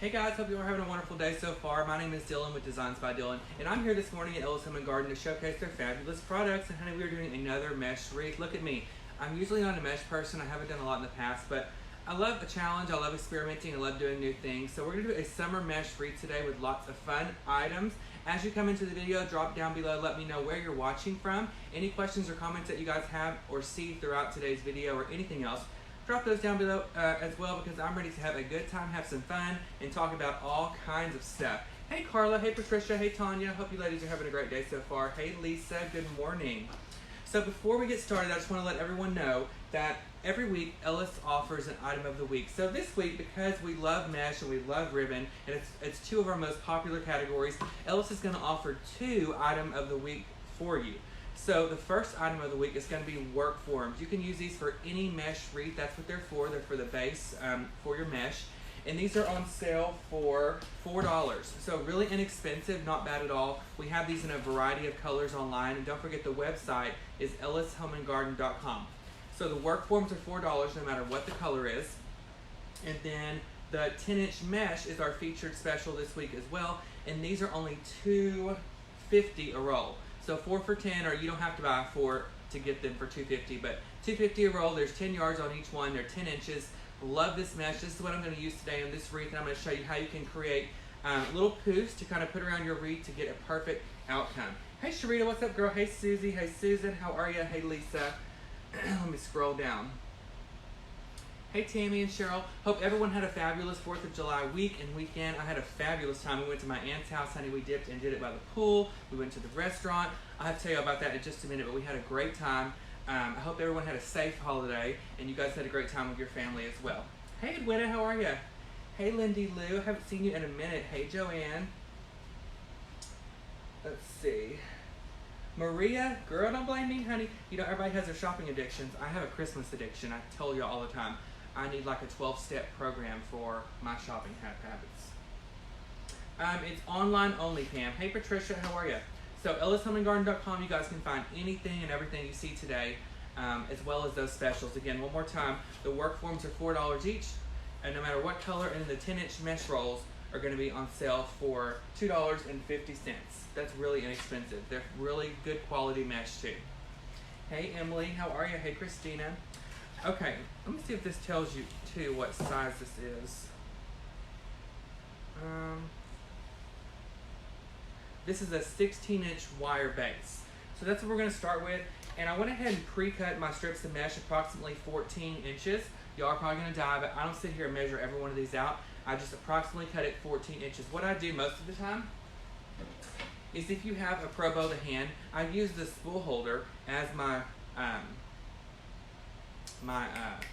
Hey guys, hope you are having a wonderful day so far. My name is Dylan with Designs by Dylan, and I'm here this morning at Ellis Home and Garden to showcase their fabulous products. And honey, we are doing another mesh wreath. Look at me. I'm usually not a mesh person. I haven't done a lot in the past, but I love a challenge. I love experimenting. I love doing new things. So we're going to do a summer mesh wreath today with lots of fun items. As you come into the video, drop down below. Let me know where you're watching from. Any questions or comments that you guys have or see throughout today's video or anything else, drop those down below as well, because I'm ready to have a good time, have some fun, and talk about all kinds of stuff. Hey Carla, hey Patricia, hey Tanya. Hope you ladies are having a great day so far. Hey Lisa, good morning. So before we get started, I just want to let everyone know that every week Ellis offers an item of the week. So this week, because we love mesh and we love ribbon, and it's two of our most popular categories, Ellis is going to offer two item of the week for you. So the first item of the week is going to be work forms. You can use these for any mesh wreath. That's what they're for. They're for the base for your mesh. And these are on sale for $4. So really inexpensive, not bad at all. We have these in a variety of colors online. And don't forget, the website is ellishomeandgarden.com. So the work forms are $4 no matter what the color is. And then the 10-inch mesh is our featured special this week as well. And these are only $2.50 a roll. So 4 for $10, or you don't have to buy 4 to get them for $2.50, but $2.50 a roll. There's 10 yards on each one. They're 10 inches. Love this mesh. This is what I'm going to use today on this wreath, and I'm going to show you how you can create little poofs to kind of put around your wreath to get a perfect outcome. Hey Sharita, what's up girl? Hey Susie, hey Susan, how are you? Hey Lisa. Let me scroll down. Hey Tammy and Cheryl, hope everyone had a fabulous 4th of July week and weekend. I had a fabulous time. We went to my aunt's house, honey. We dipped and did it by the pool. We went to the restaurant. I'll have to tell you about that in just a minute, but we had a great time. I hope everyone had a safe holiday and you guys had a great time with your family as well. Hey Edwina, how are you? Hey Lindy Lou, haven't seen you in a minute. Hey Joanne. Let's see. Maria, girl, don't blame me, honey. You know, everybody has their shopping addictions. I have a Christmas addiction. I tell you all the time. I need like a 12-step program for my shopping habits. It's online only, Pam. Hey, Patricia, how are you? So, ellishomeandgarden.com, you guys can find anything and everything you see today, as well as those specials. Again, one more time, the work forms are $4 each, and no matter what color, and the 10-inch mesh rolls are going to be on sale for $2.50. That's really inexpensive. They're really good quality mesh, too. Hey, Emily, how are you? Hey, Christina. Okay, let me see if this tells you too what size this is. This is a 16-inch wire base. So that's what we're going to start with. And I went ahead and pre-cut my strips of mesh approximately 14 inches. Y'all are probably going to die, but I don't sit here and measure every one of these out. I just approximately cut it 14 inches. What I do most of the time is, if you have a Pro Bow to hand, I use the spool holder as my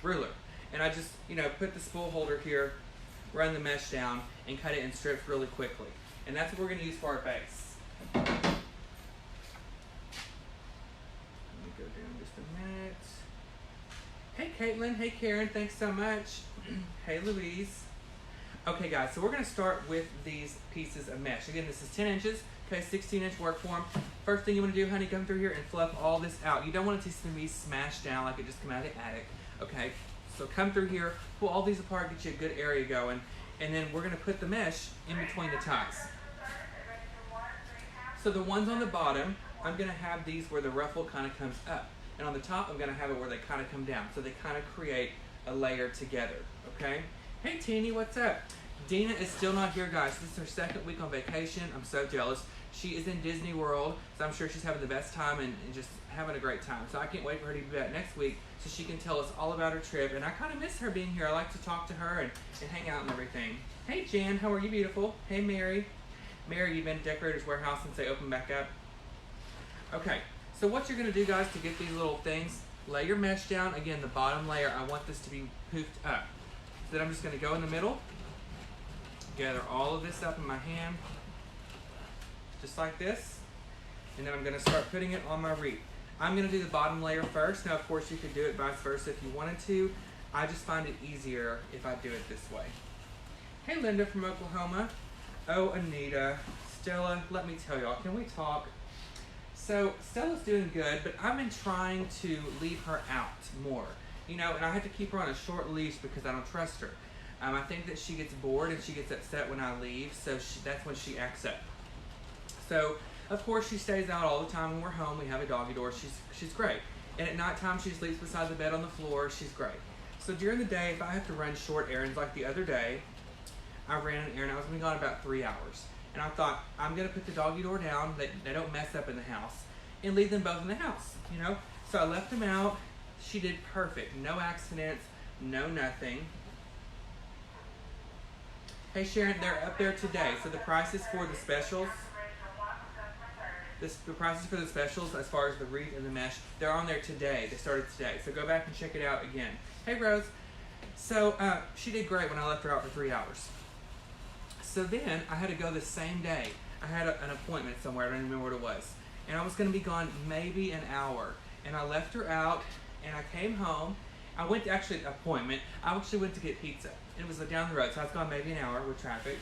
ruler, and I just put the spool holder here, run the mesh down, and cut it in strips really quickly. And that's what we're going to use for our base. Let me go down just a minute. Hey Caitlin, hey Karen, thanks so much. Hey Louise. Okay guys, so we're going to start with these pieces of mesh. Again, this is 10 inches, okay, 16-inch work form. First thing you want to do, honey, come through here and fluff all this out. You don't want it to be smashed down like it just came out of the attic, okay? So come through here, pull all these apart, get you a good area going, and then we're going to put the mesh in between the ties. So the ones on the bottom, I'm going to have these where the ruffle kind of comes up. And on the top, I'm going to have it where they kind of come down. So they kind of create a layer together, okay? Hey Teeny, what's up? Dina is still not here, guys. This is her second week on vacation. I'm so jealous. She is in Disney World, so I'm sure she's having the best time and just having a great time. So I can't wait for her to be back next week so she can tell us all about her trip. And I kind of miss her being here. I like to talk to her and hang out and everything. Hey Jan, how are you, beautiful? Hey Mary. Mary, you've been at Decorator's Warehouse since they opened back up. Okay, so what you're going to do, guys, to get these little things, lay your mesh down. Again, the bottom layer, I want this to be poofed up. So then I'm just going to go in the middle, gather all of this up in my hand, just like this, and then I'm going to start putting it on my wreath. I'm going to do the bottom layer first. Now, of course, you could do it vice versa if you wanted to. I just find it easier if I do it this way. Hey, Linda from Oklahoma. Oh, Anita. Stella, let me tell y'all, can we talk? So, Stella's doing good, but I've been trying to leave her out more. And I have to keep her on a short leash because I don't trust her. I think that she gets bored and she gets upset when I leave, so that's when she acts up. So, of course, she stays out all the time when we're home. We have a doggy door. She's great. And at nighttime, she sleeps beside the bed on the floor. She's great. So during the day, if I have to run short errands like the other day, I ran an errand. I was going to be gone about 3 hours. And I thought, I'm going to put the doggy door down. They don't mess up in the house. And leave them both in the house, you know? So I left them out. She did perfect. No accidents. No nothing. Hey Sharon, they're up there today. So the prices for the specials, the prices for the specials as far as the wreath and the mesh, they're on there today. They started today. So go back and check it out again. Hey Rose. So she did great when I left her out for 3 hours. So then I had to go the same day. I had an appointment somewhere. I don't even remember what it was. And I was going to be gone maybe an hour. And I left her out and I came home. I went to actually an appointment. I actually went to get pizza. It was down the road. So I was gone maybe an hour with traffic.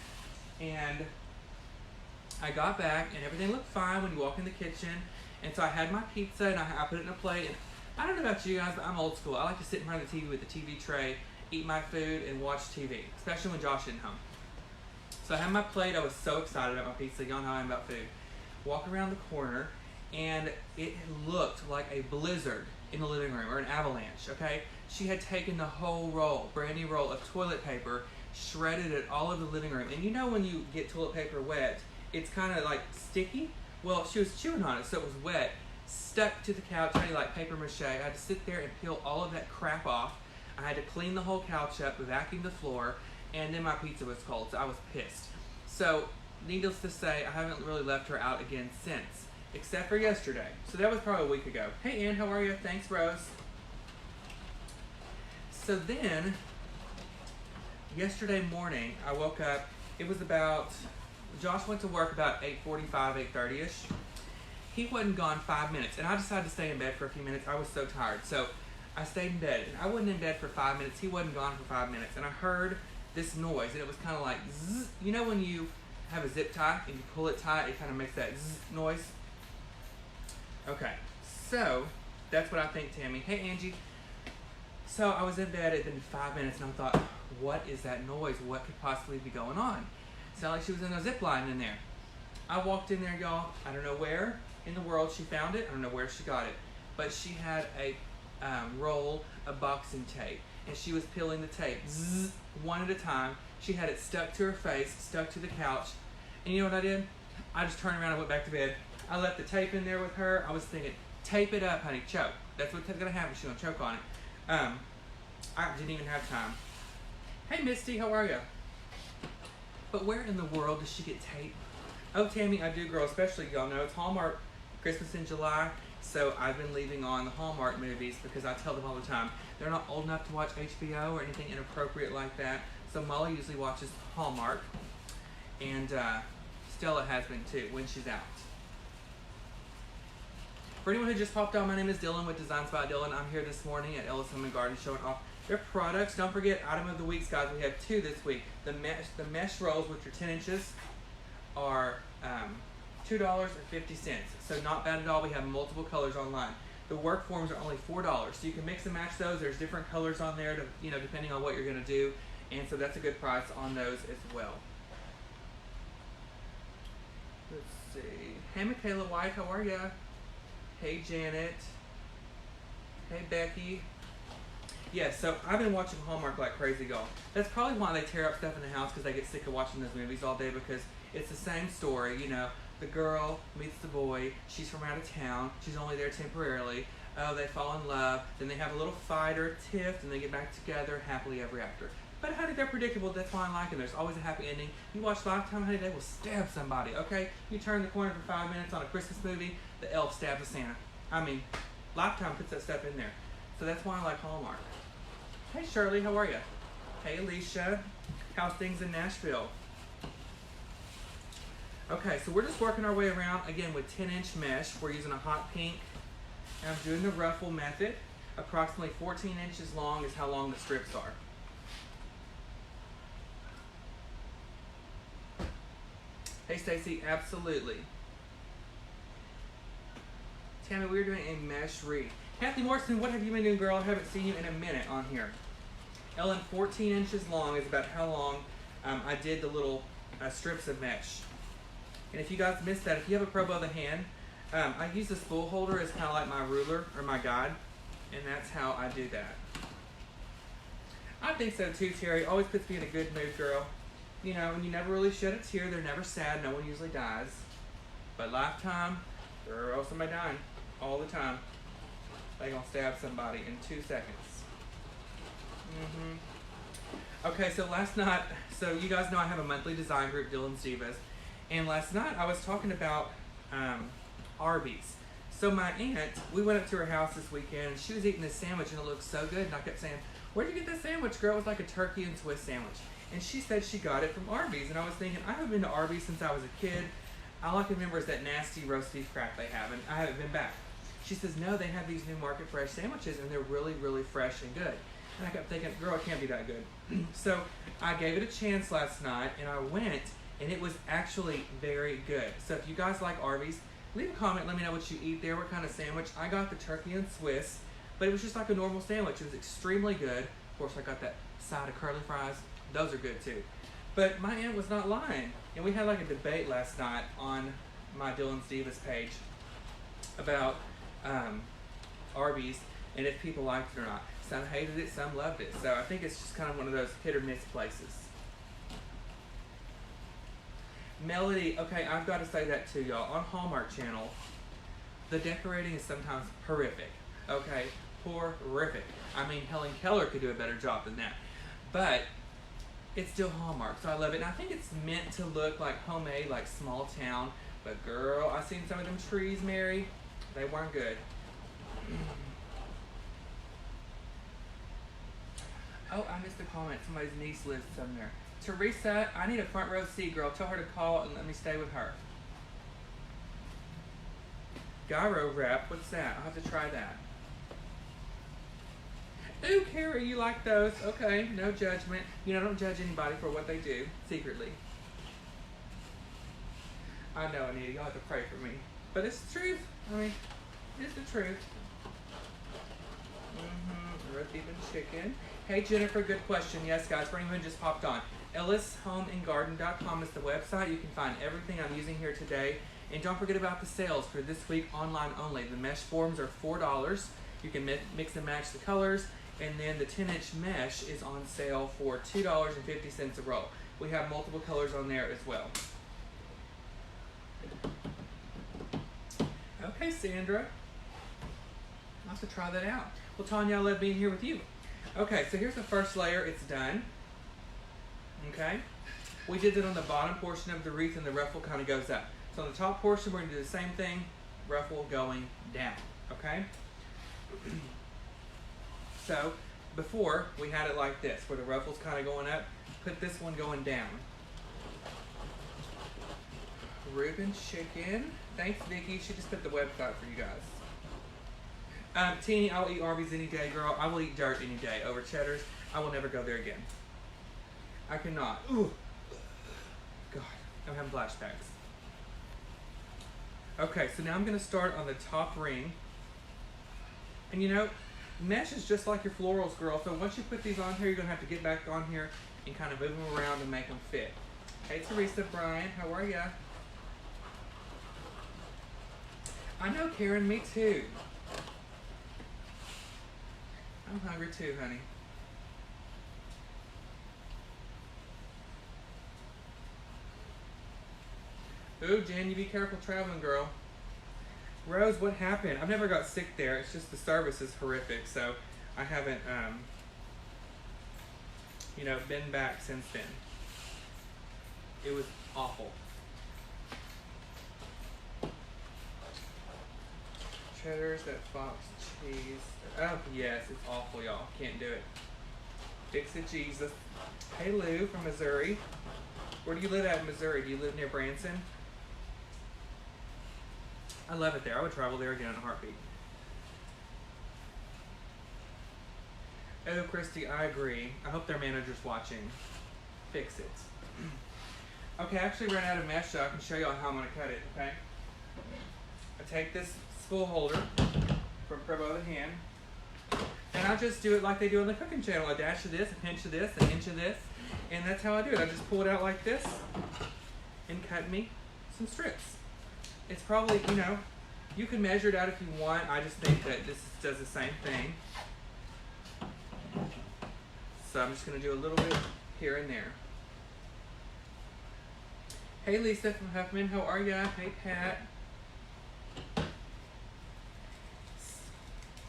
And I got back and everything looked fine when you walk in the kitchen. And so I had my pizza and I put it in a plate. And I don't know about you guys, but I'm old school. I like to sit in front of the TV with the TV tray, eat my food, and watch TV, especially when Josh isn't home. So I had my plate. I was so excited about my pizza. Y'all know how I am about food. Walk around the corner, and it looked like a blizzard in the living room, or an avalanche, okay? She had taken the whole roll, brand new roll of toilet paper, shredded it all over the living room. And you know when you get toilet paper wet, it's kind of like sticky? Well, she was chewing on it, so it was wet, stuck to the couch, like paper mache. I had to sit there and peel all of that crap off. I had to clean the whole couch up, vacuum the floor, and then my pizza was cold, so I was pissed. So, needless to say, I haven't really left her out again since, except for yesterday. So that was probably a week ago. Hey Ann, how are you? Thanks, Rose. So then, yesterday morning, I woke up. It was about, Josh went to work about 8:45, 8:30ish. He wasn't gone 5 minutes, and I decided to stay in bed for a few minutes. I was so tired, so I stayed in bed, and I wasn't in bed for 5 minutes. He wasn't gone for 5 minutes, and I heard this noise, and it was kind of like zzz. You know when you have a zip tie and you pull it tight, it kind of makes that zzz noise? Okay, so that's what I think, Tammy. Hey, Angie. So I was in bed, it had been 5 minutes, and I thought, what is that noise? What could possibly be going on? It sounded like she was in a zip line in there. I walked in there, y'all. I don't know where in the world she found it. I don't know where she got it. But she had a roll of boxing tape, and she was peeling the tape zzz, one at a time. She had it stuck to her face, stuck to the couch. And you know what I did? I just turned around and went back to bed. I left the tape in there with her. I was thinking, tape it up, honey, choke. That's what's gonna happen. She's gonna choke on it. I didn't even have time. Hey, Misty, how are you? But where in the world does she get tape? Oh, Tammy, I do, girl. Especially, y'all know it's Hallmark Christmas in July. So I've been leaving on the Hallmark movies because I tell them all the time they're not old enough to watch HBO or anything inappropriate like that. So Molly usually watches Hallmark, and Stella has been too when she's out. For anyone who just popped on, my name is Dylan with Designs by Dylan. I'm here this morning at Ellis Home and Garden showing off their products. Don't forget, item of the weeks, guys. We have two this week. The mesh rolls, which are 10 inches, are $2.50. So not bad at all. We have multiple colors online. The work forms are only $4, so you can mix and match those. There's different colors on there, depending on what you're going to do, and so that's a good price on those as well. Let's see. Hey, Michaela White, how are ya? Hey, Janet. Hey, Becky. Yeah, so I've been watching Hallmark like crazy, y'all. That's probably why they tear up stuff in the house, because they get sick of watching those movies all day, because it's the same story, The girl meets the boy. She's from out of town. She's only there temporarily. Oh, they fall in love. Then they have a little fight or a tiff, and they get back together happily ever after. But honey, they're predictable. That's why I like them. There's always a happy ending. You watch Lifetime, honey, they will stab somebody, okay? You turn the corner for 5 minutes on a Christmas movie, the elf stabs a Santa. I mean, Lifetime puts that stuff in there. So that's why I like Hallmark. Hey, Shirley, how are you? Hey, Alicia. How's things in Nashville? Okay, so we're just working our way around, again, with 10-inch mesh. We're using a hot pink, and I'm doing the ruffle method. Approximately 14 inches long is how long the strips are. Hey, Stacy, absolutely. Tammy, we're doing a mesh wreath. Kathy Morrison, what have you been doing, girl? I haven't seen you in a minute on here. Ellen, 14 inches long is about how long I did the little strips of mesh. And if you guys missed that, if you have a pro bow of the hand, I use the spool holder as kind of like my ruler or my guide, and that's how I do that. I think so too, Terry. Always puts me in a good mood, girl. You know, and you never really shed a tear. They're never sad. No one usually dies. But lifetime, girl, somebody dying all the time. They gonna stab somebody in 2 seconds. Okay, so last night, so you guys know I have a monthly design group, Dylan's Divas, and last night I was talking about Arby's. So my aunt, we went up to her house this weekend, and she was eating this sandwich, and it looked so good, and I kept saying, "Where'd you get this sandwich, girl?" It was like a turkey and Swiss sandwich. And she said she got it from Arby's, and I was thinking, I haven't been to Arby's since I was a kid. All I can remember is that nasty roast beef crap they have, and I haven't been back. She says, no, they have these new market fresh sandwiches, and they're really, really fresh and good. And I kept thinking, girl, it can't be that good. So I gave it a chance last night, and I went, and it was actually very good. So if you guys like Arby's, leave a comment, let me know what you eat there, what kind of sandwich. I got the turkey and Swiss, but it was just like a normal sandwich. It was extremely good. Of course, I got that side of curly fries. Those are good too. But my aunt was not lying. And we had like a debate last night on my Dylan's Divas page about Arby's and if people liked it or not. Some hated it, some loved it. So I think it's just kind of one of those hit or miss places. Melody, okay, I've got to say that too, y'all. On Hallmark Channel, the decorating is sometimes horrific. Okay, horrific. I mean, Helen Keller could do a better job than that. But it's still Hallmark, so I love it. And I think it's meant to look like homemade, like small town. But girl, I seen some of them trees, Mary. They weren't good. Oh, I missed a comment. Somebody's niece lives somewhere. Teresa, I need a front row seat, girl. Tell her to call and let me stay with her. Gyro wrap, what's that? I'll have to try that. Ooh, Carrie, you like those? Okay, no judgment. You know, don't judge anybody for what they do, secretly. I know, Anita, you'll have to pray for me. But it's the truth. I mean, it's the truth. Roast beef and chicken. Hey, Jennifer, good question. Yes, guys, for anyone who just popped on. EllisHomeandGarden.com is the website. You can find everything I'm using here today. And don't forget about the sales for this week, online only. The mesh forms are $4. You can mix and match the colors. And then the 10-inch mesh is on sale for $2.50 a roll. We have multiple colors on there as well. Okay, Sandra. I'll have to try that out. Well, Tanya, I love being here with you. Okay, so here's the first layer. It's done. Okay? We did it on the bottom portion of the wreath, and the ruffle kind of goes up. So on the top portion, we're going to do the same thing. Ruffle going down. Okay? So, before, we had it like this, where the ruffle's kind of going up. Put this one going down. Reuben chicken. Thanks, Vicki. She just put the website for you guys. Teeny, I will eat Arby's any day, girl. I will eat dirt any day over Cheddar's. I will never go there again. I cannot. Ooh. God, I'm having flashbacks. Okay, so now I'm going to start on the top ring. And you know, mesh is just like your florals, girl. So once you put these on here, you're going to have to get back on here and kind of move them around and make them fit. Hey, Teresa, Brian, how are ya? I know, Karen, me too. I'm hungry too, honey. Ooh, Jen, you be careful traveling, girl. Rose, what happened? I've never got sick there. It's just the service is horrific, so I haven't, you know, been back since then. It was awful. Cheddar's, that Fox cheese. Oh, yes, it's awful, y'all. Can't do it. Fix it, Jesus. Hey, Lou from Missouri. Where do you live at in Missouri? Do you live near Branson? I love it there. I would travel there again in a heartbeat. Oh, Christy, I agree. I hope their manager's watching. Fix it. Okay, I actually ran out of mesh, so I can show y'all how I'm going to cut it, okay? I take this spool holder from Pro Bow the Hand. And I just do it like they do on the cooking channel. A dash of this, a pinch of this, an inch of this. And that's how I do it. I just pull it out like this and cut me some strips. It's probably, you know, you can measure it out if you want. I just think that this does the same thing. So I'm just going to do a little bit here and there. Hey Lisa from Huffman, how are ya? Hey Pat.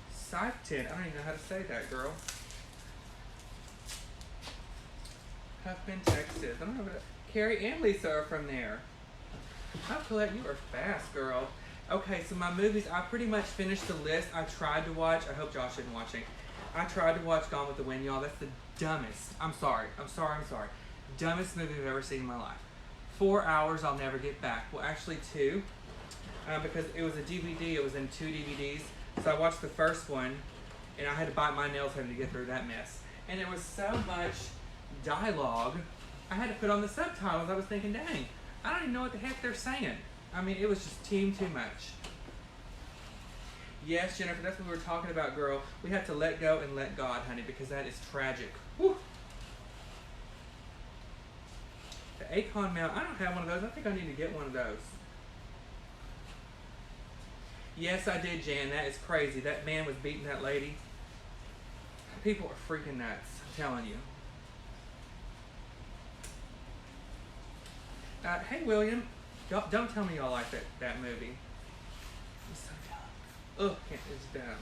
Sifton, I don't even know how to say that, girl. Huffman, Texas. I don't know what Carrie and Lisa are from there. Oh, Colette, you are fast, girl. Okay, so my movies, I pretty much finished the list. I tried to watch, I hope Josh isn't watching. I tried to watch Gone with the Wind, y'all. That's the dumbest, I'm sorry. Dumbest movie I've ever seen in my life. 4 hours I'll never get back. Well, actually 2, because it was a DVD, it was in 2 DVDs. So I watched the first one, and I had to bite my nails having to get through that mess. And there was so much dialogue, I had to put on the subtitles. I was thinking, dang, I don't even know what the heck they're saying. I mean, it was just too much. Yes, Jennifer, that's what we were talking about, girl. We have to let go and let God, honey, because that is tragic. Whew. The Acon mount, I don't have one of those. I think I need to get one of those. Yes, I did, Jan. That is crazy. That man was beating that lady. People are freaking nuts, I'm telling you. Hey, William. Don't tell me y'all like that movie. It's so dumb. Ugh, it's dumb.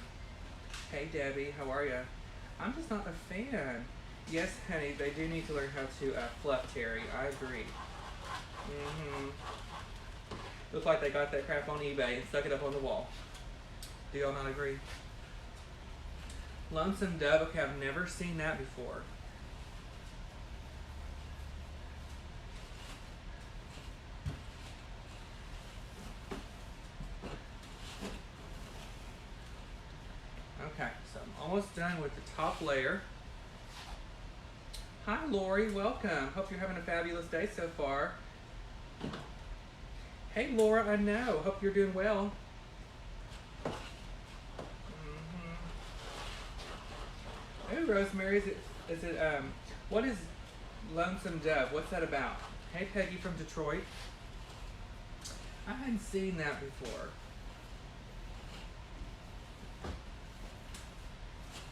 Hey, Debbie. How are ya? I'm just not a fan. Yes, honey, they do need to learn how to fluff Terry. I agree. Looks like they got that crap on eBay and stuck it up on the wall. Do y'all not agree? Lonesome Dove. Okay, I've never seen that before. Okay, so I'm almost done with the top layer. Hi, Lori. Welcome. Hope you're having a fabulous day so far. Hey, Laura. I know. Hope you're doing well. Hey, Rosemary. What is Lonesome Dove? What's that about? Hey, Peggy from Detroit. I hadn't seen that before.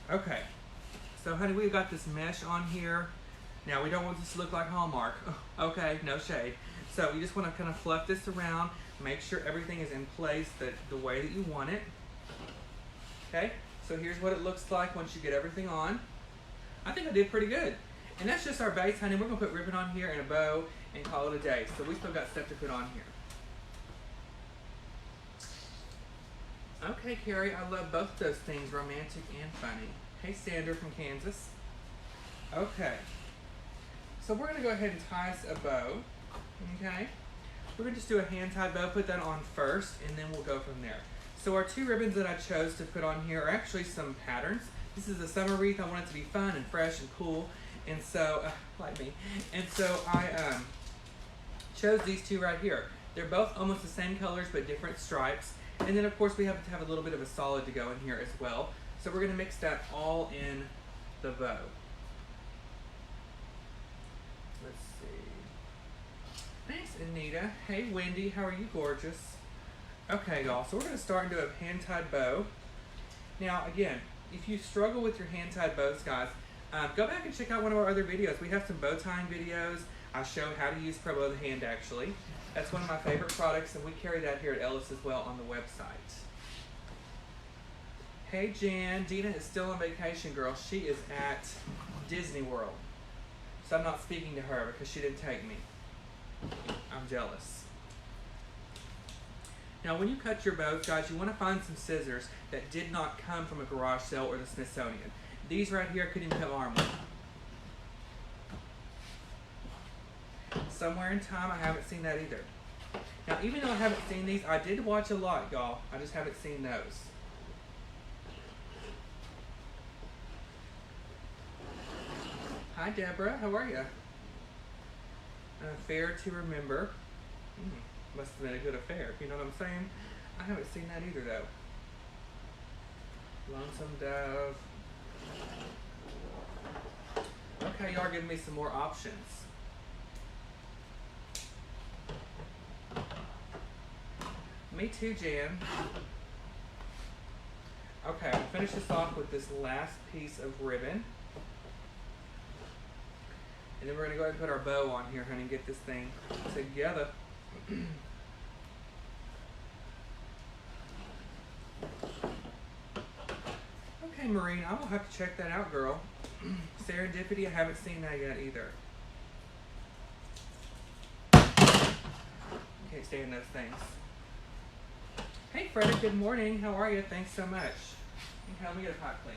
Okay. So, honey, we've got this mesh on here. Now, we don't want this to look like Hallmark. Okay, no shade. So, you just want to kind of fluff this around. Make sure everything is in place the way that you want it. Okay? So, here's what it looks like once you get everything on. I think I did pretty good. And that's just our base, honey. We're going to put ribbon on here and a bow and call it a day. So, we still got stuff to put on here. Okay, Carrie, I love both those things, romantic and funny. Hey, Sander from Kansas. Okay. So we're going to go ahead and tie us a bow. Okay. We're going to just do a hand-tied bow, put that on first, and then we'll go from there. So our 2 ribbons that I chose to put on here are actually some patterns. This is a summer wreath. I want it to be fun and fresh and cool. And so, like me. And so I chose these 2 right here. They're both almost the same colors, but different stripes. And then, of course, we have to have a little bit of a solid to go in here as well. So we're going to mix that all in the bow. Let's see. Thanks, Anita. Hey, Wendy. How are you, gorgeous? Okay, y'all. So we're going to start and do a hand-tied bow. Now, again, if you struggle with your hand-tied bows, guys, go back and check out one of our other videos. We have some bow tying videos. I show how to use Pro Bow the Hand, actually. That's one of my favorite products, and we carry that here at Ellis as well on the website. Hey, Jan. Dina is still on vacation, girl. She is at Disney World. So I'm not speaking to her because she didn't take me. I'm jealous. Now, when you cut your bows, guys, you want to find some scissors that did not come from a garage sale or the Smithsonian. These right here couldn't even have arm length. Somewhere in time, I haven't seen that either. Now, even though I haven't seen these, I did watch a lot, y'all. I just haven't seen those. Hi, Deborah. How are you? An affair to remember. Must have been a good affair. You know what I'm saying? I haven't seen that either, though. Lonesome Dove. Okay, y'all are giving me some more options. Me too, Jan. Okay, I'll finish this off with this last piece of ribbon. And then we're going to go ahead and put our bow on here, honey, and get this thing together. Okay, Marine, I will have to check that out, girl. Serendipity, I haven't seen that yet either. Can't stand those things. Hey, Frederick, good morning. How are you? Thanks so much. Okay, let me get a pot clean.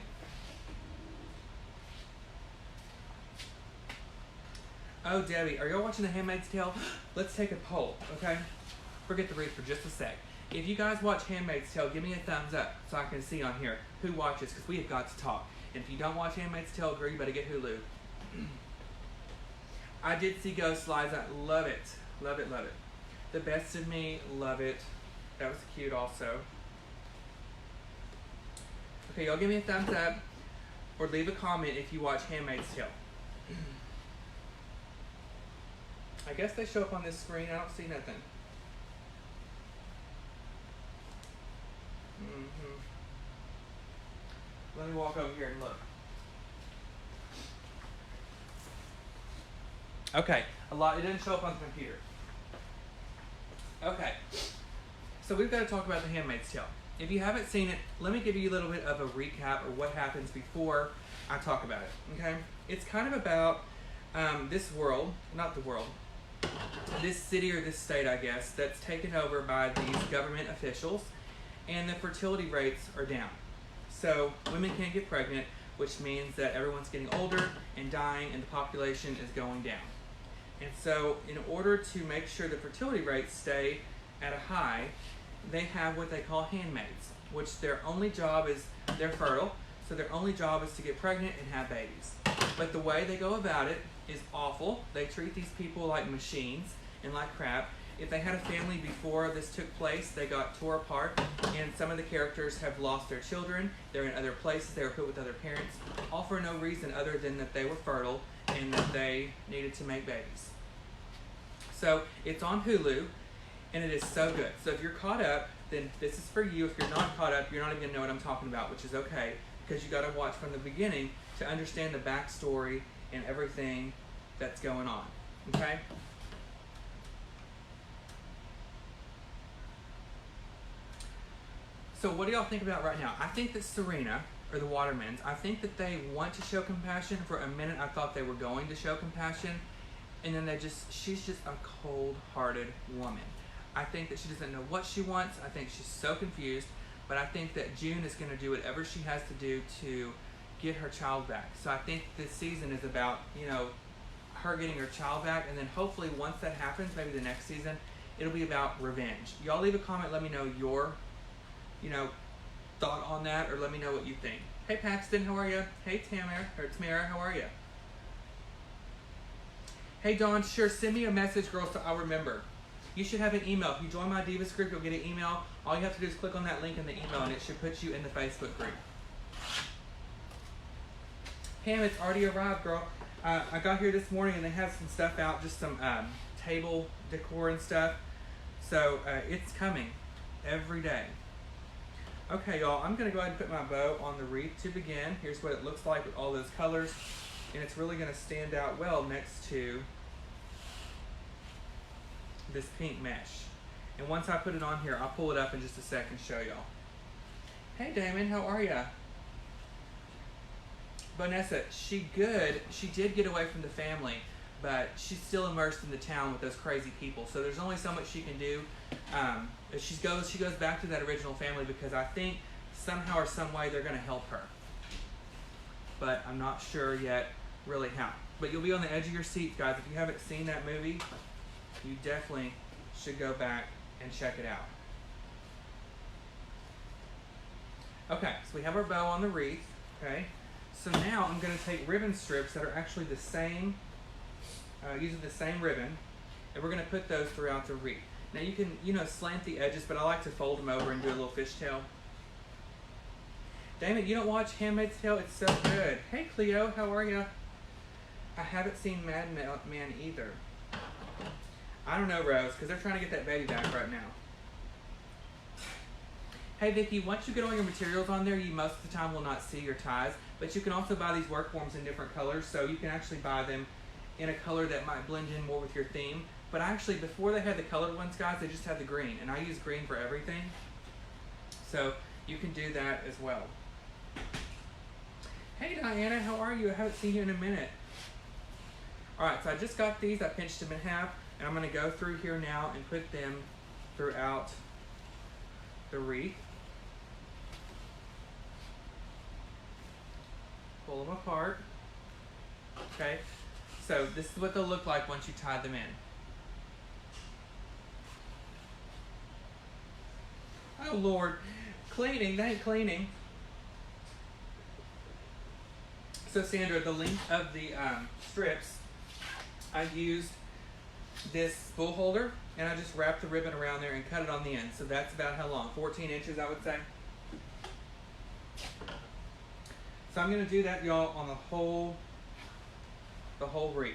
Oh, Debbie, are y'all watching The Handmaid's Tale? Let's take a poll, okay? Forget the Wreath for just a sec. If you guys watch Handmaid's Tale, give me a thumbs up so I can see on here who watches, because we have got to talk. And if you don't watch Handmaid's Tale, girl, you better get Hulu. I did see Ghost Liza. Love it. Love it, love it. The Best of Me, love it. That was cute also. Okay, y'all give me a thumbs up or leave a comment if you watch Handmaid's Tale. I guess they show up on this screen. I don't see nothing. Let me walk over here and look. Okay, it didn't show up on the computer. Okay, so we've got to talk about The Handmaid's Tale. If you haven't seen it, let me give you a little bit of a recap of what happens before I talk about it, okay? It's kind of about this world, not the world, this city or this state, I guess, that's taken over by these government officials, and the fertility rates are down. So women can't get pregnant, which means that everyone's getting older and dying, and the population is going down. And so in order to make sure the fertility rates stay at a high, they have what they call handmaids, which their only job is, they're fertile, so their only job is to get pregnant and have babies. But the way they go about it is awful. They treat these people like machines and like crap. If they had a family before this took place, they got tore apart, and some of the characters have lost their children. They're in other places. They were put with other parents, all for no reason other than that they were fertile and that they needed to make babies. So it's on Hulu, and it is so good. So if you're caught up, then this is for you. If you're not caught up, you're not even going to know what I'm talking about, which is okay, because you got to watch from the beginning to understand the backstory and everything that's going on, okay? So what do y'all think about right now? I think that Serena, or the Watermans, I think that they want to show compassion. For a minute, I thought they were going to show compassion, and then she's just a cold-hearted woman. I think that she doesn't know what she wants. I think she's so confused, but I think that June is going to do whatever she has to do to get her child back. So I think this season is about, her getting her child back, and then hopefully once that happens, maybe the next season, it'll be about revenge. Y'all leave a comment, let me know your thought on that, or let me know what you think. Hey Paxton, how are you? Hey Tamara, how are you? Hey Dawn, sure, send me a message, girls, so I'll remember. You should have an email. If you join my Divas group, you'll get an email. All you have to do is click on that link in the email, and it should put you in the Facebook group. Pam, it's already arrived, girl. I got here this morning, and they have some stuff out, just some table decor and stuff. So it's coming every day. Okay, y'all, I'm going to go ahead and put my bow on the wreath to begin. Here's what it looks like with all those colors. And it's really going to stand out well next to this pink mesh. And once I put it on here, I'll pull it up in just a second and show y'all. Hey, Damon, how are ya? Vanessa, she did get away from the family, but she's still immersed in the town with those crazy people. So there's only so much she can do. She goes back to that original family because I think somehow or some way they're going to help her. But I'm not sure yet really how. But you'll be on the edge of your seats, guys. If you haven't seen that movie, you definitely should go back and check it out. Okay, so we have our bow on the wreath, okay? So now I'm going to take ribbon strips that are actually the same, using the same ribbon, and we're going to put those throughout the wreath. Now you can, slant the edges, but I like to fold them over and do a little fishtail. Damn it, you don't watch Handmaid's Tale? It's so good. Hey Cleo, how are ya? I haven't seen Mad Men either. I don't know, Rose, because they're trying to get that baby back right now. Hey Vicky, once you get all your materials on there, you most of the time will not see your ties, but you can also buy these work forms in different colors, so you can actually buy them in a color that might blend in more with your theme. But actually, before they had the colored ones, guys, they just had the green, and I use green for everything. So you can do that as well. Hey Diana, how are you? I haven't seen you in a minute. Alright, so I just got these, I pinched them in half, and I'm going to go through here now and put them throughout the wreath. Pull them apart. Okay, so this is what they'll look like once you tie them in. Oh Lord, cleaning, they ain't cleaning. So Sandra, the length of the strips, I used this spool holder and I just wrapped the ribbon around there and cut it on the end. So that's about how long? 14 inches, I would say. So I'm going to do that, y'all, on the whole wreath.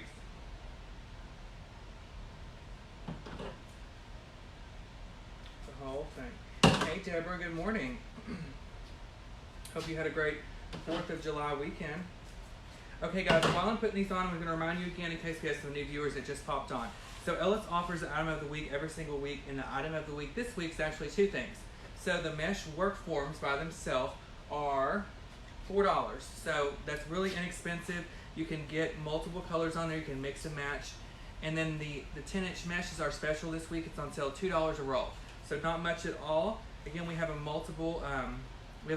The whole thing. Hey Deborah, good morning. Hope you had a great 4th of July weekend. Okay guys, while I'm putting these on, I'm going to remind you again in case we have some new viewers that just popped on. So Ellis offers an item of the week every single week, and the item of the week this week is actually 2 things. So the mesh work forms by themselves are $4. So that's really inexpensive. You can get multiple colors on there, you can mix and match. And then the 10-inch meshes are special this week. It's on sale $2 a roll. So not much at all. Again, we have a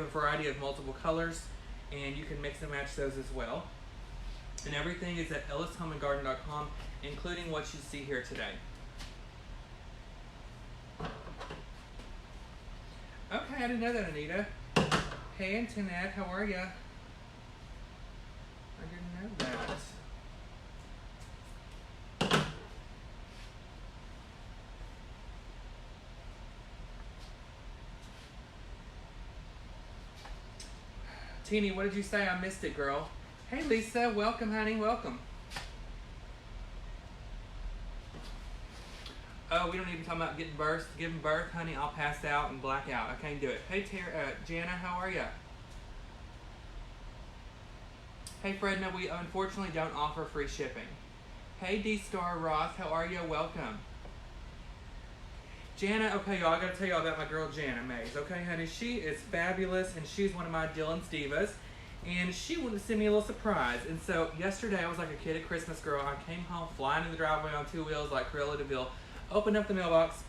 variety of multiple colors, and you can mix and match those as well. And everything is at ellishomeandgarden.com, including what you see here today. Okay, I didn't know that, Anita. Hey, Antoinette, how are ya? I didn't know that. Teeny, what did you say? I missed it, girl. Hey, Lisa, welcome, honey, welcome. Oh, we don't even talk about giving birth, honey. I'll pass out and black out. I can't do it. Hey, Jana, how are ya? Hey, Fred, no, we unfortunately don't offer free shipping. Hey, D-Star Ross, how are ya? Welcome. Jana, okay, y'all, I gotta tell y'all about my girl Jana Mays. Okay, honey, she is fabulous, and she's one of my Dylan's divas. And she wanted to send me a little surprise. And so yesterday, I was like a kid at Christmas, girl. I came home flying in the driveway on 2 wheels like Cruella de Vil. Opened up the mailbox,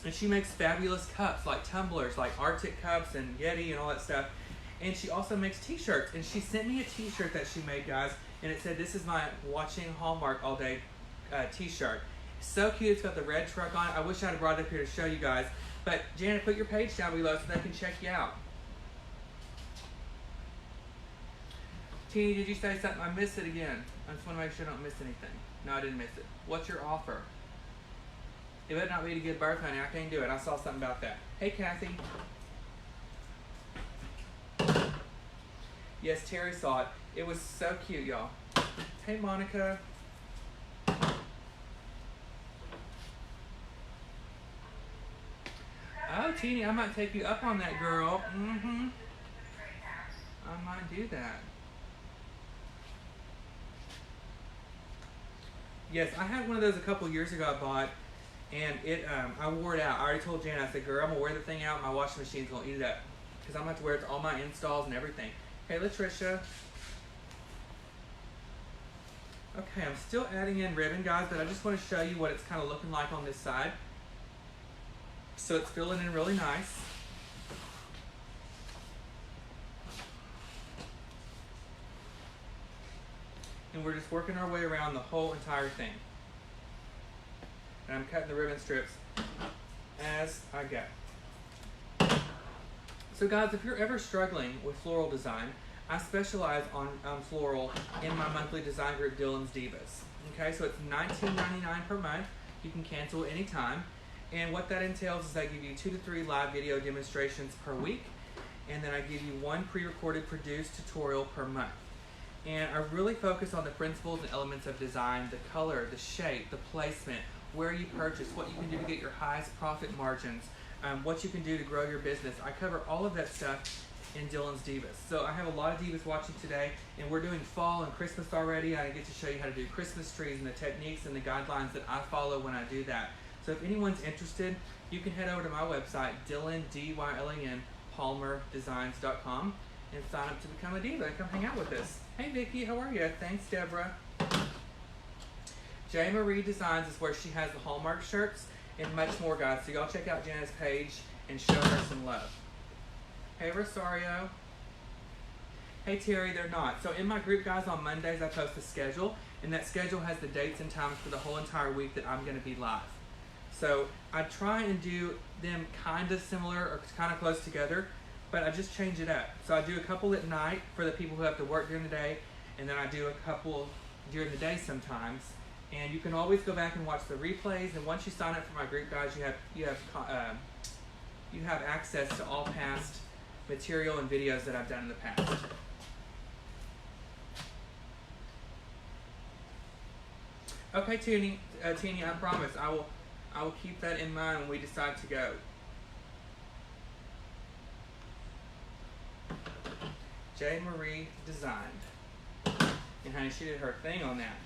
and she makes fabulous cups, like tumblers, like Arctic cups and Yeti and all that stuff. And she also makes t-shirts. And she sent me a t-shirt that she made, guys. And it said, "This is my watching Hallmark all day t-shirt." So cute. It's got the red truck on it. I wish I had brought it up here to show you guys. But Janet, put your page down below so they can check you out. Teeny, did you say something? I missed it again. I just want to make sure I don't miss anything. No, I didn't miss it. What's your offer? It better not be to give birth, honey. I can't do it. I saw something about that. Hey, Kathy. Yes, Terry saw it. It was so cute, y'all. Hey, Monica. Oh, Teeny, I might take you up on that, girl. Mm-hmm. I might do that. Yes, I had one of those a couple years ago I bought, and I wore it out. I already told Jan, I said, girl, I'm going to wear the thing out. My washing machine's going to eat it up. Because I'm going to have to wear it to all my installs and everything. Hey, Latricia. Okay, I'm still adding in ribbon, guys, but I just want to show you what it's kind of looking like on this side. So it's filling in really nice. And we're just working our way around the whole entire thing. And I'm cutting the ribbon strips as I go. So guys, if you're ever struggling with floral design, I specialize on floral in my monthly design group, Dylan's Divas. Okay, so it's $19.99 per month. You can cancel anytime. And what that entails is I give you 2 to 3 live video demonstrations per week. and then I give you one pre-recorded produced tutorial per month. And I really focus on the principles and elements of design, the color, the shape, the placement, where you purchase, what you can do to get your highest profit margins, what you can do to grow your business. I cover all of that stuff in Dylan's Divas. So I have a lot of Divas watching today, and we're doing fall and Christmas already. I get to show you how to do Christmas trees and the techniques and the guidelines that I follow when I do that. So if anyone's interested, you can head over to my website, Dylan, D-Y-L-A-N, PalmerDesigns.com, and sign up to become a diva and come hang out with us. Hey Vicki, how are you? Thanks, Deborah. J. Marie Designs is where she has the Hallmark shirts and much more, guys. So y'all check out Jenna's page and show her some love. Hey Rosario. Hey Terry, they're not. So in my group, guys, on Mondays I post a schedule, and that schedule has the dates and times for the whole entire week that I'm going to be live. So I try and do them kind of similar or kind of close together, but I just change it up. So I do a couple at night for the people who have to work during the day, and then I do a couple during the day sometimes. And you can always go back and watch the replays. And once you sign up for my group, guys, you have access to all past material and videos that I've done in the past. Okay, Teeny, I promise I will keep that in mind when we decide to go. J. Marie Designed. And honey, she did her thing on that.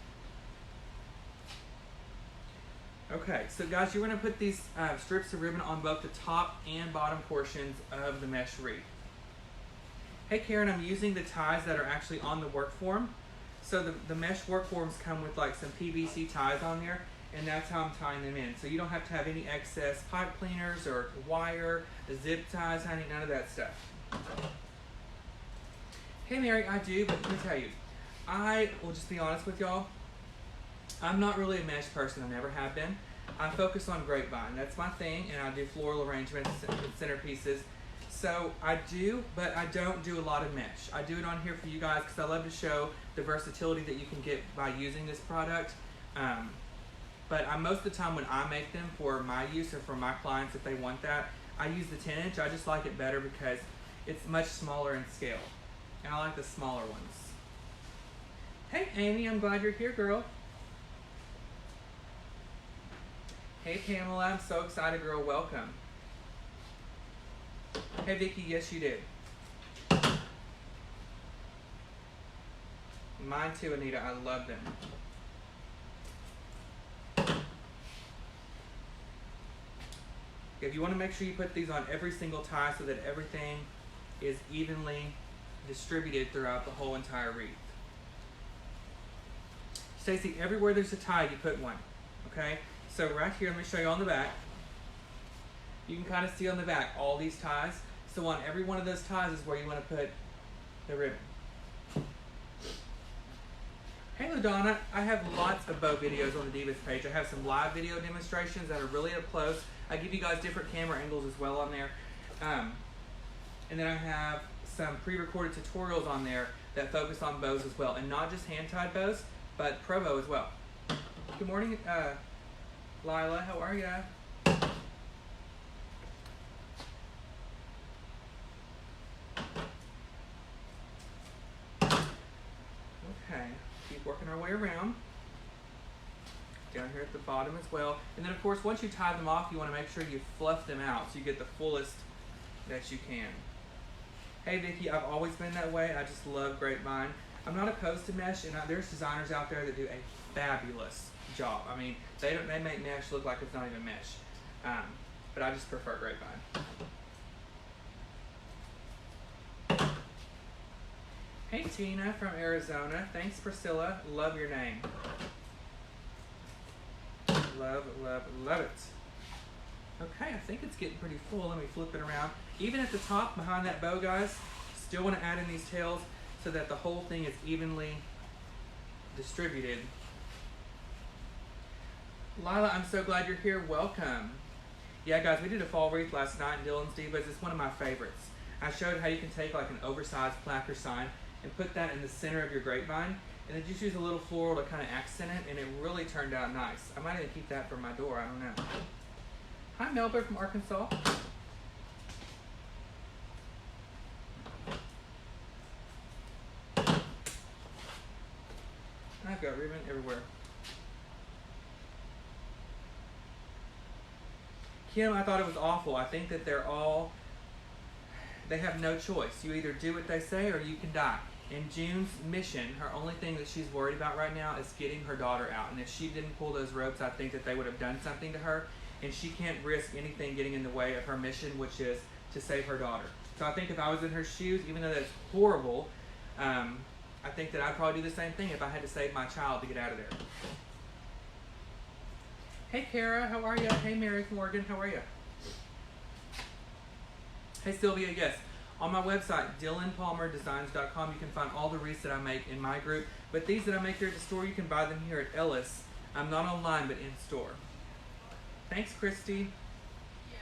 Okay, so guys, you're going to put these strips of ribbon on both the top and bottom portions of the mesh wreath. Hey Karen, I'm using the ties that are actually on the work form. So the mesh work forms come with like some PVC ties on there, and that's how I'm tying them in. So you don't have to have any excess pipe cleaners or wire, zip ties, honey, none of that stuff. Hey Mary, I do, but let me tell you, I will just be honest with y'all. I'm not really a mesh person, I never have been. I focus on grapevine, that's my thing, and I do floral arrangements and centerpieces. So I do, but I don't do a lot of mesh. I do it on here for you guys because I love to show the versatility that you can get by using this product. But most of the time when I make them for my use or for my clients, if they want that, I use the 10-inch. I just like it better because it's much smaller in scale. And I like the smaller ones. Hey Amy, I'm glad you're here, girl. Hey Pamela, I'm so excited, girl, welcome. Hey Vicki, yes you did. Mine too, Anita, I love them. If you want to make sure you put these on every single tie so that everything is evenly distributed throughout the whole entire wreath. Stacy, everywhere there's a tie, you put one, okay? So right here, let me show you on the back. You can kind of see on the back all these ties. So on every one of those ties is where you want to put the ribbon. Hey LaDonna, I have lots of bow videos on the Divas page. I have some live video demonstrations that are really up close. I give you guys different camera angles as well on there. And then I have some pre-recorded tutorials on there that focus on bows as well. And not just hand-tied bows, but pro bow as well. Good morning, Lila, how are ya? Okay, keep working our way around. Down here at the bottom as well. And then of course, once you tie them off, you want to make sure you fluff them out so you get the fullest that you can. Hey Vicki, I've always been that way. I just love grapevine. I'm not opposed to mesh, and there's designers out there that do a fabulous job. I mean, they make mesh look like it's not even mesh. But I just prefer grapevine. Hey Tina from Arizona. Thanks Priscilla. Love your name. Love, love, love it. Okay, I think it's getting pretty full. Let me flip it around. Even at the top behind that bow, guys, still want to add in these tails so that the whole thing is evenly distributed. Lila, I'm so glad you're here. Welcome. Yeah, guys, we did a fall wreath last night in Dylan's Divas. It's one of my favorites. I showed how you can take like an oversized plaque or sign and put that in the center of your grapevine, and then just use a little floral to kind of accent it, and it really turned out nice. I might even keep that for my door, I don't know. Hi, Melba from Arkansas. got ribbon everywhere. Kim, I thought it was awful. I think that they have no choice. You either do what they say or you can die. And June's mission, her only thing that she's worried about right now is getting her daughter out. And if she didn't pull those ropes, I think that they would have done something to her. And she can't risk anything getting in the way of her mission, which is to save her daughter. So I think if I was in her shoes, even though that's horrible, I think that I'd probably do the same thing if I had to save my child to get out of there. Hey Kara, how are you? Hey Mary Morgan, how are you? Hey Sylvia, yes. On my website, DylanPalmerDesigns.com, you can find all the wreaths that I make in my group. But these that I make here at the store, you can buy them here at Ellis. I'm not online, but in store. Thanks, Christy. Yeah.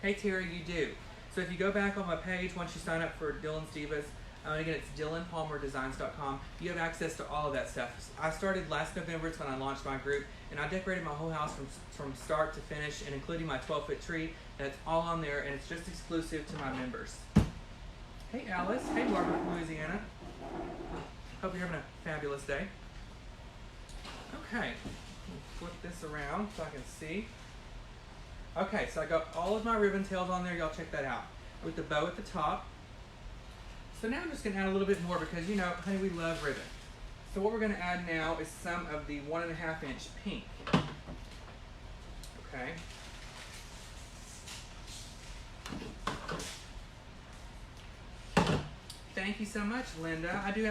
Hey Terry, you do. So if you go back on my page, once you sign up for Dylan's Divas, and again, it's DylanPalmerDesigns.com. You have access to all of that stuff. I started last November, it's when I launched my group, and I decorated my whole house from start to finish, and including my 12-foot tree. That's all on there, and it's just exclusive to my members. Hey Alice, hey Barbara from Louisiana. Hope you're having a fabulous day. Okay, flip this around so I can see. Okay, so I got all of my ribbon tails on there. Y'all check that out. With the bow at the top. So now I'm just going to add a little bit more because, you know, honey, we love ribbon. So what we're going to add now is some of the 1.5 inch pink. Okay. Thank you so much, Linda. I do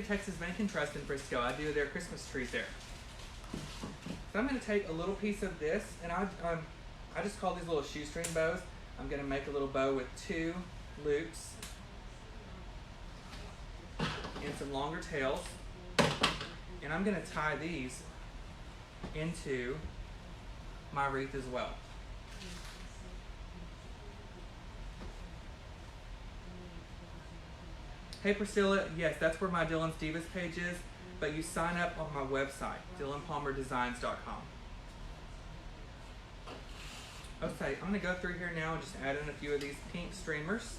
Texas Bank and Trust in Frisco. I do their Christmas trees there. So I'm going to take a little piece of this, and I just call these little shoestring bows. I'm going to make a little bow with 2 loops and some longer tails, and I'm going to tie these into my wreath as well. Hey Priscilla, yes, that's where my Dylan's Divas page is, but you sign up on my website, DylanPalmerDesigns.com. Okay, I'm going to go through here now and just add in a few of these pink streamers.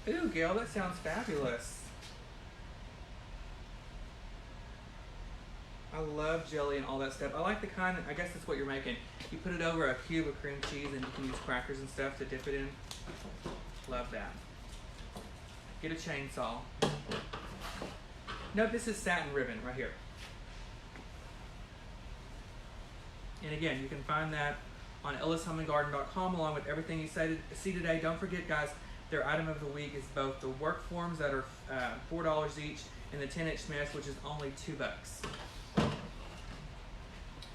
Ooh, Gail, that sounds fabulous. I love jelly and all that stuff. I like the kind, I guess that's what you're making. You put it over a cube of cream cheese and you can use crackers and stuff to dip it in. Love that. Get a chainsaw. Note this is satin ribbon right here. And again, you can find that on EllisHomeandGarden.com along with everything you see today. Don't forget, guys, their item of the week is both the work forms that are $4 each and the 10-inch mesh, which is only $2.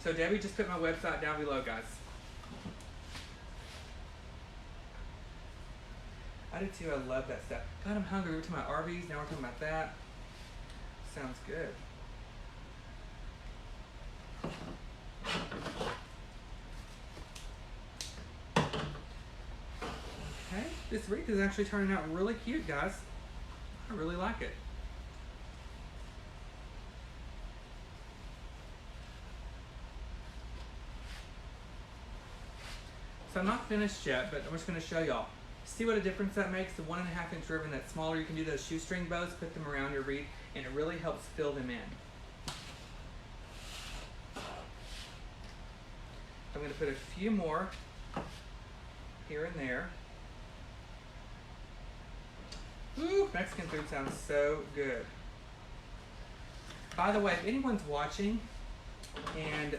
So Debbie just put my website down below, guys. I do too. I love that stuff. God, I'm hungry. We were talking about Arby's. Now we're talking about that. Sounds good. Okay, this wreath is actually turning out really cute, guys. I really like it. So I'm not finished yet, but I'm just going to show y'all. See what a difference that makes? The 1.5 inch ribbon that's smaller, you can do those shoestring bows, put them around your wreath, and it really helps fill them in. I'm going to put a few more here and there. Ooh, Mexican food sounds so good. By the way, if anyone's watching and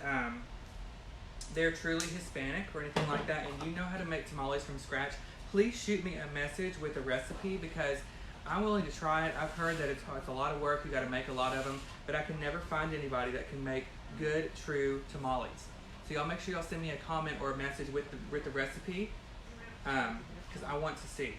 they're truly Hispanic or anything like that, and you know how to make tamales from scratch, please shoot me a message with a recipe because I'm willing to try it. I've heard that it's a lot of work. You got to make a lot of them, but I can never find anybody that can make good, true tamales. So y'all make sure y'all send me a comment or a message with the recipe because I want to see.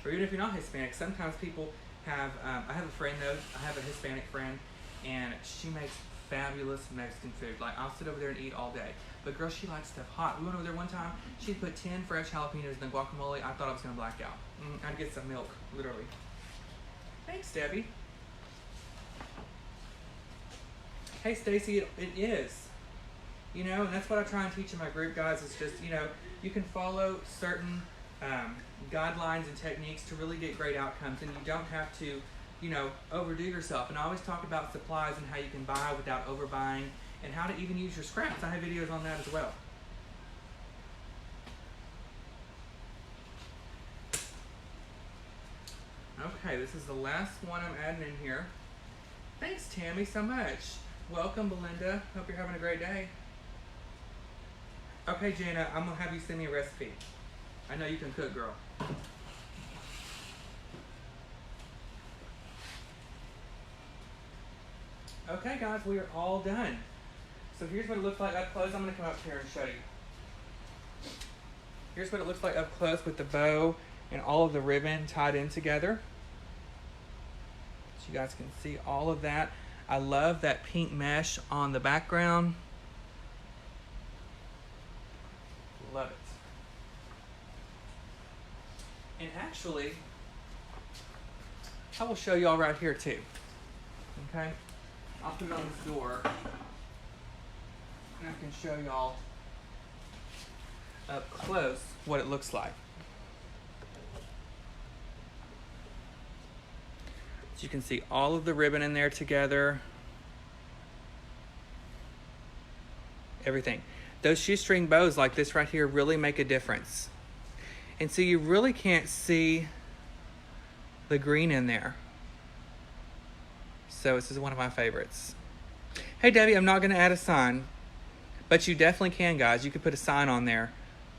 Or even if you're not Hispanic, sometimes people have, I have a friend though, I have a Hispanic friend, and she makes fabulous Mexican food. Like, I'll sit over there and eat all day. But girl, she likes stuff hot. We went over there one time, she put 10 fresh jalapenos in the guacamole. I thought I was gonna black out. I'd get some milk, literally. Thanks, Debbie. Hey, Stacy, it is. You know, and that's what I try and teach in my group, guys, is just, you know, you can follow certain guidelines and techniques to really get great outcomes, and you don't have to, you know, overdo yourself. And I always talk about supplies and how you can buy without overbuying, and how to even use your scraps. I have videos on that as well. Okay, this is the last one I'm adding in here. Thanks, Tammy, so much. Welcome, Belinda. Hope you're having a great day. Okay, Jana, I'm gonna have you send me a recipe. I know you can cook, girl. Okay, guys, we are all done. So here's what it looks like up close. I'm gonna come up here and show you. Here's what it looks like up close with the bow and all of the ribbon tied in together. So you guys can see all of that. I love that pink mesh on the background. Love it. And actually, I will show y'all right here too. Okay? I'll put it on this door, and I can show y'all up close what it looks like. So you can see all of the ribbon in there together. Everything. Those shoestring bows like this right here really make a difference. And so you really can't see the green in there. So this is one of my favorites. Hey Debbie, I'm not gonna add a sign, but you definitely can, guys. You could put a sign on there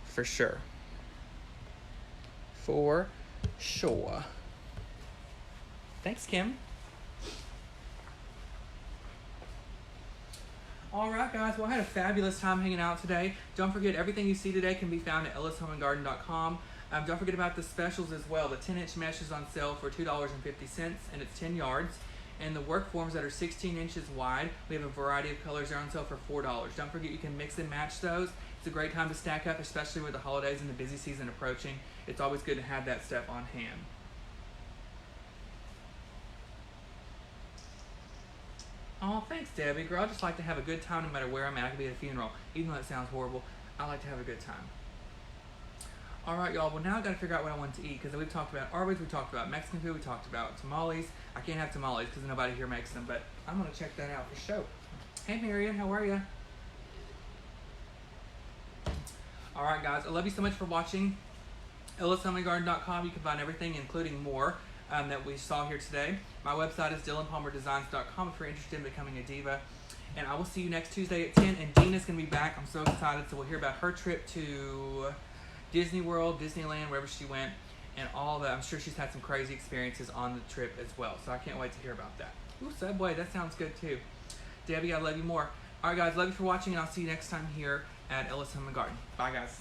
for sure. For sure. Thanks, Kim. All right, guys. Well, I had a fabulous time hanging out today. Don't forget, everything you see today can be found at ellishomeandgarden.com. Don't forget about the specials as well. The 10-inch mesh is on sale for $2.50, and it's 10 yards. And the work forms that are 16 inches wide, we have a variety of colors. They're on sale for $4. Don't forget, you can mix and match those. It's a great time to stack up, especially with the holidays and the busy season approaching. It's always good to have that stuff on hand. Oh, thanks, Debbie. Girl, I just like to have a good time no matter where I'm at. I could be at a funeral. Even though it sounds horrible, I like to have a good time. All right, y'all. Well, now I've got to figure out what I want to eat, because we've talked about Arby's, we talked about Mexican food, we talked about tamales. I can't have tamales because nobody here makes them, but I'm going to check that out for sure. Hey, Marion. How are you? All right, guys. I love you so much for watching. ellishomeandgarden.com. You can find everything, including more, that we saw here today. My website is dylanpalmerdesigns.com if you're interested in becoming a diva. And I will see you next Tuesday at 10. And Dina's going to be back. I'm so excited. So we'll hear about her trip to Disney World, Disneyland, wherever she went, and all that. I'm sure she's had some crazy experiences on the trip as well. So I can't wait to hear about that. Ooh, Subway. That sounds good too. Debbie, I love you more. All right, guys. Love you for watching, and I'll see you next time here at Ellis Home and Garden. Bye, guys.